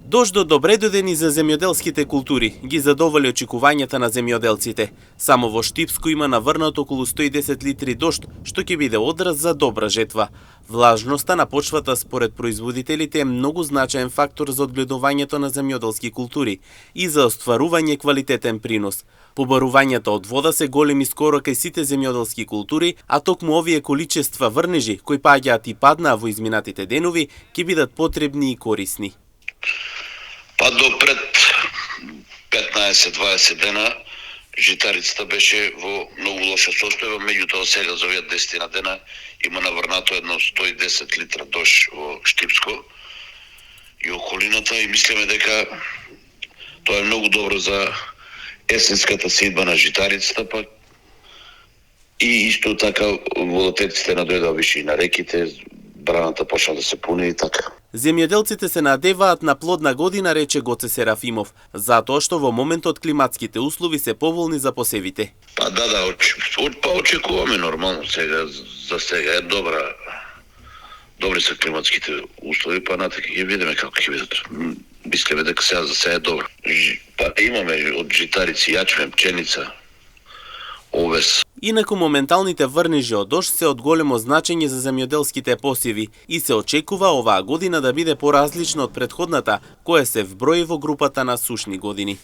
Дождот добре додени за земјоделските култури, ги задоволи очекувањата на земјоделците. Само во Штипско има наврнато околу 110 литри дожд, што ќе биде одраз за добра жетва. Влажноста на почвата според производителите е многу значаен фактор за одгледувањето на земјоделски култури и за остварување квалитетен принос. Побарувањата од вода се големи скоро кај сите земјоделски култури, а токму овие количества врнежи кои паѓаат и паднаа во изминатите денови ќе бидат потребни и корисни. Па до пред 15-20 дена житарицата беше во многу лоша состојба, меѓутоа сега за овие 10 дена има наврнато едно 110 литра дожд во Штипско и околината и мислиме дека тоа е многу добро за есенската сејба на житарицата, па и исто така водотеците надојдоа више и на реките, браната почна да се пуни и така. Земјоделците се надеваат на плодна година, рече Гоце Серафимов, затоа што во моментот климатските услови се поволни за посевите. Па очекуваме нормално сега, за сега е добри се климатските услови, па натака ќе видиме како ќе бидат. Мислиме дека сега за сега е добро. Па имаме од житарици јачмен, пченица, овес. Инаку моменталните врнежи од дожд се од големо значење за земјоделските посеви и се очекува оваа година да биде поразлична од претходната, која се вброи во групата на сушни години.